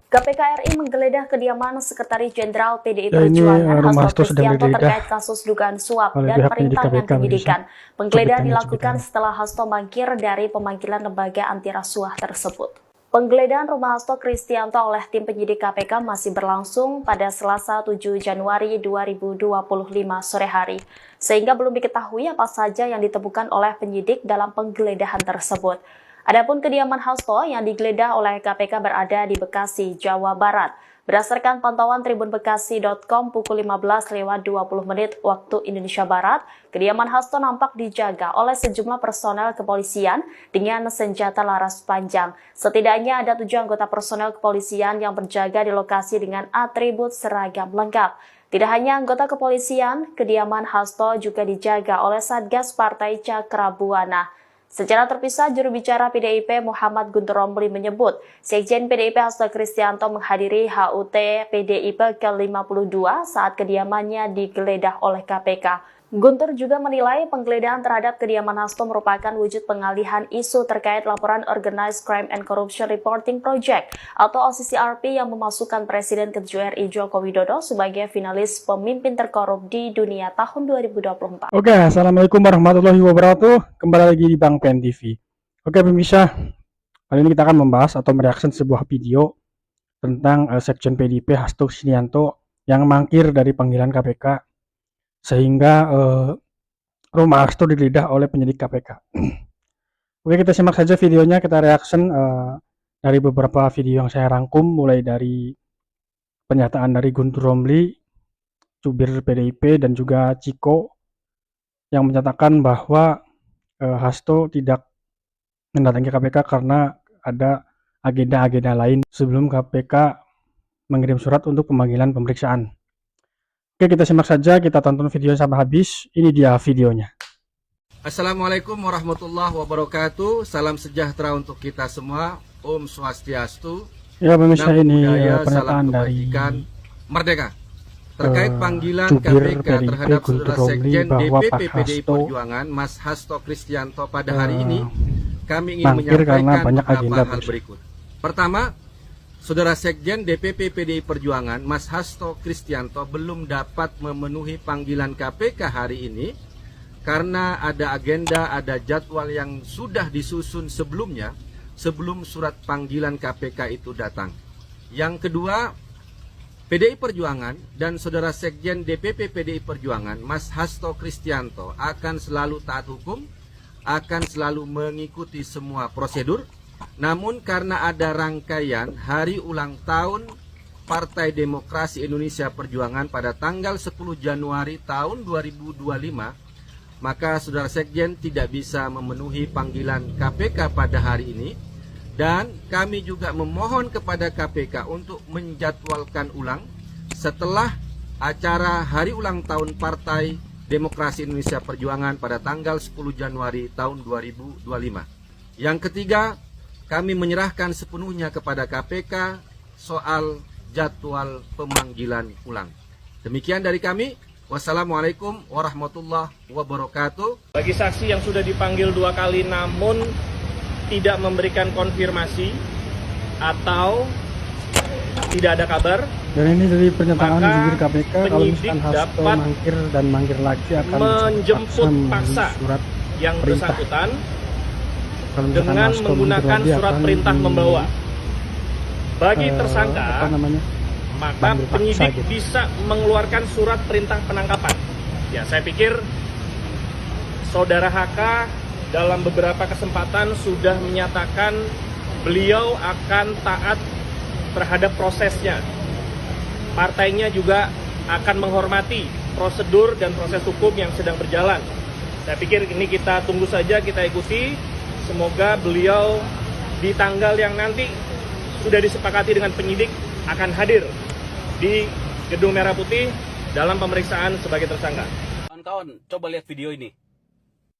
KPK RI menggeledah kediaman Sekretaris Jenderal PDI Ya, ini Perjuangan rumah Hasto Hasto sedang Kristianto digeledah terkait kasus dugaan suap oleh dan pihak penyidik perintangan KPK. penyidikan. Penggeledahan Cebitannya, dilakukan cebitannya. setelah Hasto mangkir dari pemanggilan lembaga anti rasuah tersebut. Penggeledahan rumah Hasto Kristianto oleh tim penyidik KPK masih berlangsung pada Selasa 7 Januari 2025 sore hari, sehingga belum diketahui apa saja yang ditemukan oleh penyidik dalam penggeledahan tersebut. Adapun kediaman Hasto yang digeledah oleh KPK berada di Bekasi, Jawa Barat. Berdasarkan pantauan tribunbekasi.com pukul 15:20 waktu Indonesia Barat, kediaman Hasto nampak dijaga oleh sejumlah personel kepolisian dengan senjata laras panjang. Setidaknya ada 7 anggota personel kepolisian yang berjaga di lokasi dengan atribut seragam lengkap. Tidak hanya anggota kepolisian, kediaman Hasto juga dijaga oleh Satgas Partai Cakrabuana. Secara terpisah, juru bicara PDIP Muhammad Guntur Romli menyebut, Sekjen PDIP Hasto Kristianto menghadiri HUT PDIP ke-52 saat kediamannya digeledah oleh KPK. Guntur juga menilai penggeledahan terhadap kediaman Hasto merupakan wujud pengalihan isu terkait laporan Organized Crime and Corruption Reporting Project atau OCCRP yang memasukkan Presiden ke-7 RI Joko Widodo sebagai finalis pemimpin terkorup di dunia tahun 2024. Oke, assalamualaikum warahmatullahi wabarakatuh. Kembali lagi di Bang Pen TV. Oke pemirsa, kali ini kita akan membahas atau mereaksi sebuah video tentang Sekjen PDIP Hasto Kristianto yang mangkir dari panggilan KPK sehingga rumah Hasto digeledah oleh penyidik KPK. Oke, kita simak saja videonya, kita reaksi dari beberapa video yang saya rangkum, mulai dari pernyataan dari Guntur Romli, jubir PDIP, dan juga Ciko yang menyatakan bahwa Hasto tidak mendatangi KPK karena ada agenda-agenda lain sebelum KPK mengirim surat untuk pemanggilan pemeriksaan. Oke, kita simak saja, kita tonton video sampai habis. Ini dia videonya. Assalamualaikum warahmatullahi wabarakatuh. Salam sejahtera untuk kita semua. Om Swastiastu. Ya pemirsa, Namo ini Buddhaya, pernyataan salam dari kebajikan, merdeka. Terkait panggilan jubir KPK PDIP terhadap Guntur Saudara Romli Sekjen bahwa DPP Pak PDI Hasto Perjuangan Mas Hasto Kristianto pada hari ini, kami ingin mangkir karena menyampaikan banyak beberapa agenda, hal berikut. Pertama, Saudara Sekjen DPP PDI Perjuangan Mas Hasto Kristianto belum dapat memenuhi panggilan KPK hari ini karena ada agenda, ada jadwal yang sudah disusun sebelumnya, sebelum surat panggilan KPK itu datang. Yang kedua, PDI Perjuangan dan Saudara Sekjen DPP PDI Perjuangan Mas Hasto Kristianto akan selalu taat hukum, akan selalu mengikuti semua prosedur. Namun karena ada rangkaian hari ulang tahun Partai Demokrasi Indonesia Perjuangan pada tanggal 10 Januari tahun 2025, maka Saudara Sekjen tidak bisa memenuhi panggilan KPK pada hari ini. Dan kami juga memohon kepada KPK untuk menjadwalkan ulang setelah acara hari ulang tahun Partai Demokrasi Indonesia Perjuangan pada tanggal 10 Januari tahun 2025. Yang ketiga, kami menyerahkan sepenuhnya kepada KPK soal jadwal pemanggilan ulang. Demikian dari kami. Wassalamualaikum warahmatullahi wabarakatuh. Bagi saksi yang sudah dipanggil 2 kali namun tidak memberikan konfirmasi atau tidak ada kabar, Dan ini dari pernyataan maka jubir KPK, kalau misalkan penyidik Hasto dapat mangkir dan mangkir lagi akan menjemput paksa surat yang perintah. bersangkutan Kalau misalkan dengan Hasto menggunakan mundur lagi surat akan perintah membawa. Bagi apa tersangka, namanya, maka panggil paksa penyidik gitu. bisa mengeluarkan surat perintah penangkapan. Ya, saya pikir Saudara HK dalam beberapa kesempatan sudah menyatakan beliau akan taat terhadap prosesnya. Partainya juga akan menghormati prosedur dan proses hukum yang sedang berjalan. Saya pikir ini kita tunggu saja, kita ikuti. Semoga beliau di tanggal yang nanti sudah disepakati dengan penyidik akan hadir di Gedung Merah Putih dalam pemeriksaan sebagai tersangka. Kawan-kawan, coba lihat video ini.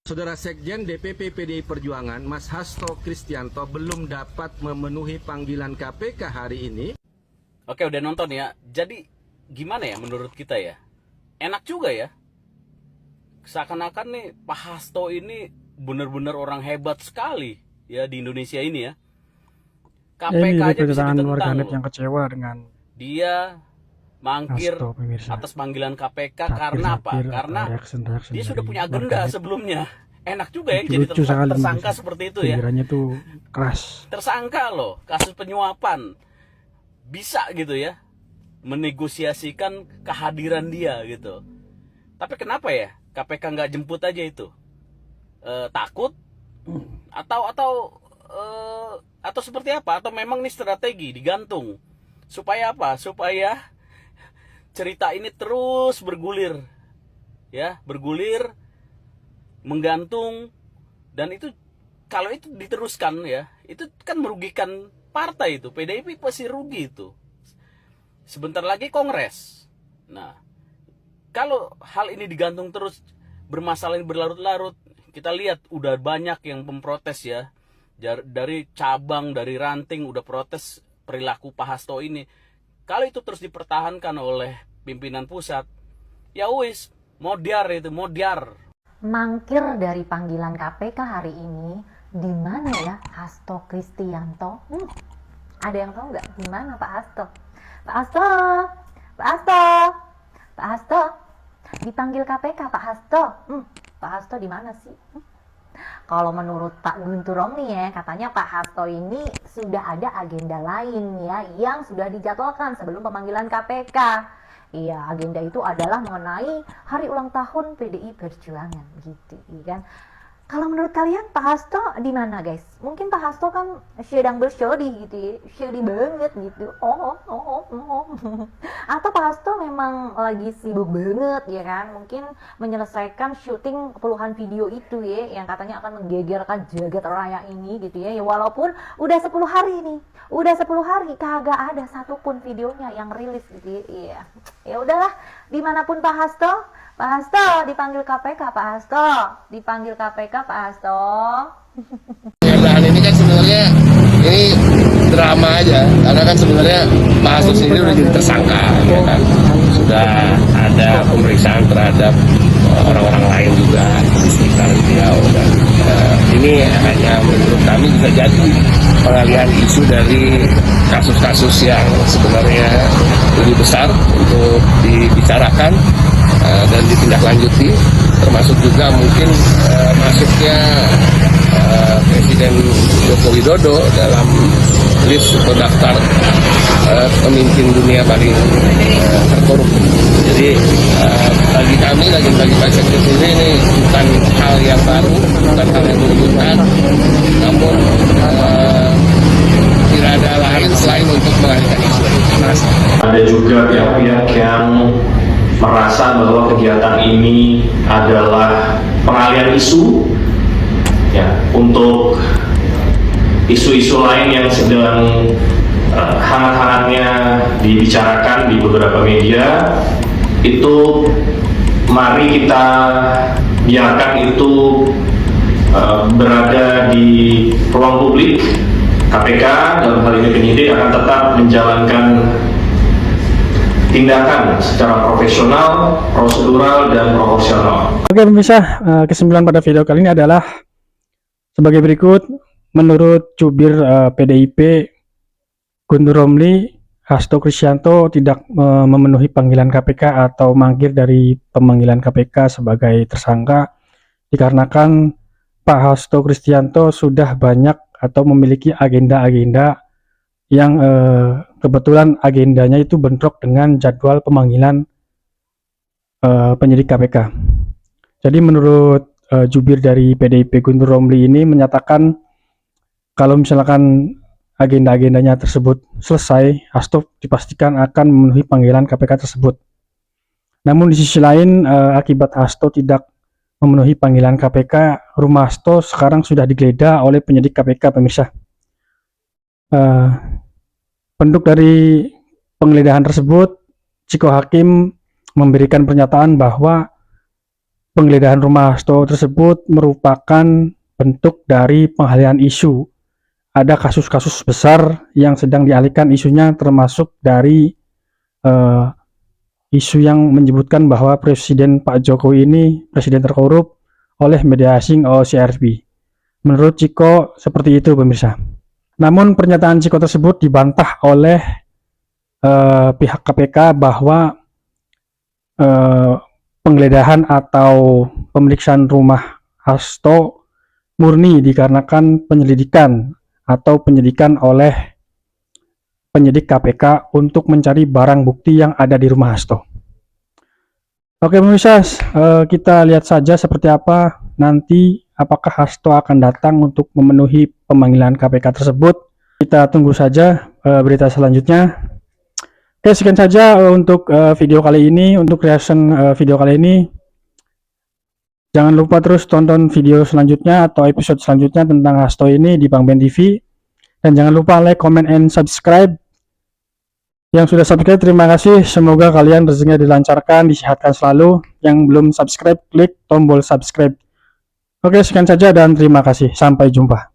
Saudara Sekjen DPP PDI Perjuangan Mas Hasto Kristianto belum dapat memenuhi panggilan KPK hari ini. Oke, udah nonton ya. Jadi gimana ya menurut kita ya? Enak juga ya. Seakan-akan nih Pak Hasto ini benar-benar orang hebat sekali ya di Indonesia ini ya. KPK ini aja bisa kedatangan ditentang warganet loh. yang kecewa dengan Dia mangkir Hasto pemirsa. atas panggilan KPK karena apa? Sapir-sapir Karena atau reaction dia sudah dari punya agenda warganet. sebelumnya. Enak juga ya jadi Lucu sekali tersangka pemirsa. seperti itu ya. Pikirannya tuh keras. Tersangka loh, kasus penyuapan. Bisa gitu ya menegosiasikan kehadiran dia gitu. Tapi kenapa ya KPK nggak jemput aja itu? Takut atau seperti apa? Atau memang ini strategi digantung supaya apa? Supaya cerita ini terus bergulir, ya, bergulir, menggantung, dan itu kalau itu diteruskan ya, itu kan merugikan partai itu, PDIP pasti rugi itu. Sebentar lagi Kongres. Nah, kalau hal ini digantung terus, bermasalah ini berlarut-larut, kita lihat udah banyak yang memprotes ya, dari cabang, dari ranting udah protes perilaku Pak Hasto ini. Kalau itu terus dipertahankan oleh pimpinan pusat, ya wis, modiar. Mangkir dari panggilan KPK hari ini, di mana ya Hasto Kristianto? Ada yang tahu nggak di mana Pak Hasto? Pak Hasto, Pak Hasto, Pak Hasto, dipanggil KPK Pak Hasto. Pak Hasto di mana sih? Kalau menurut Pak Guntur Romli ya, katanya Pak Hasto ini sudah ada agenda lain ya yang sudah dijadwalkan sebelum pemanggilan KPK. Iya, agenda itu adalah mengenai hari ulang tahun PDI Perjuangan gitu, kan? Kalau menurut kalian Pak Hasto di mana, guys? Mungkin Pak Hasto kan sedang bersedih gitu ya, sedih banget gitu. Atau Pak Hasto memang lagi sibuk banget ya kan? Mungkin menyelesaikan syuting puluhan video itu ya, yang katanya akan menggegerkan jagat raya ini gitu ya. Ya walaupun udah 10 hari nih, udah 10 hari kagak ada satupun videonya yang rilis gitu ya. Iya. Ya udahlah, dimanapun Pak Hasto dipanggil KPK, Pak Hasto dipanggil KPK, Pak Hasto. Penggeledahan ini kan sebenarnya ini drama aja, karena kan sebenarnya Pak Hasto sendiri udah jadi tersangka, ya kan? Sudah ada pemeriksaan terhadap orang-orang lain juga di sekitar beliau, dan ini hanya menurut kami bisa jadi pengalihan isu dari kasus-kasus yang sebenarnya lebih besar untuk dibicarakan dan ditindaklanjuti, termasuk juga mungkin masuknya Presiden Joko Widodo dalam list atau daftar pemimpin dunia paling terkorup. Jadi bagi kami, bagi Pak Sekjen sendiri, ini bukan hal yang baru, bukan hal yang menunjukkan, namun tidak ada lain selain untuk mengalihkan isu. Ada juga pihak-pihak yang merasa bahwa kegiatan ini adalah pengalihan isu ya, untuk isu-isu lain yang sedang hangat-hangatnya dibicarakan di beberapa media. Itu mari kita biarkan itu berada di ruang publik. KPK dalam hal ini penyidik akan tetap menjalankan tindakan secara profesional, prosedural, dan proporsional. Oke pemirsa, kesimpulan pada video kali ini adalah sebagai berikut. Menurut jubir PDIP Guntur Romli, Hasto Kristianto tidak memenuhi panggilan KPK atau mangkir dari pemanggilan KPK sebagai tersangka dikarenakan Pak Hasto Kristianto sudah banyak atau memiliki agenda-agenda yang kebetulan agendanya itu bentrok dengan jadwal pemanggilan penyidik KPK. Jadi menurut jubir dari PDIP Guntur Romli ini menyatakan kalau misalkan agenda-agendanya tersebut selesai, Hasto dipastikan akan memenuhi panggilan KPK tersebut. Namun di sisi lain, akibat Hasto tidak memenuhi panggilan KPK, rumah Hasto sekarang sudah digeledah oleh penyidik KPK, pemirsa. Penduk dari penggeledahan tersebut, Ciko Hakim memberikan pernyataan bahwa penggeledahan rumah Hasto tersebut merupakan bentuk dari pengalihan isu. Ada kasus-kasus besar yang sedang dialihkan isunya, termasuk dari isu yang menyebutkan bahwa Presiden Pak Jokowi ini presiden terkorup oleh media asing OCRP. Menurut Ciko seperti itu pemirsa. Namun pernyataan Ciko tersebut dibantah oleh pihak KPK bahwa penggeledahan atau pemeriksaan rumah Hasto murni dikarenakan penyelidikan atau penyidikan oleh penyidik KPK untuk mencari barang bukti yang ada di rumah Hasto. Oke pemirsa, kita lihat saja seperti apa nanti, apakah Hasto akan datang untuk memenuhi pemanggilan KPK tersebut. Kita tunggu saja berita selanjutnya. Oke, sekian saja untuk video kali ini, untuk reaction video kali ini. Jangan lupa terus tonton video selanjutnya atau episode selanjutnya tentang Hasto ini di Bang Ben TV. Dan jangan lupa like, comment, and subscribe. Yang sudah subscribe, terima kasih. Semoga kalian rezekinya dilancarkan, disehatkan selalu. Yang belum subscribe, klik tombol subscribe. Oke, sekian saja dan terima kasih. Sampai jumpa.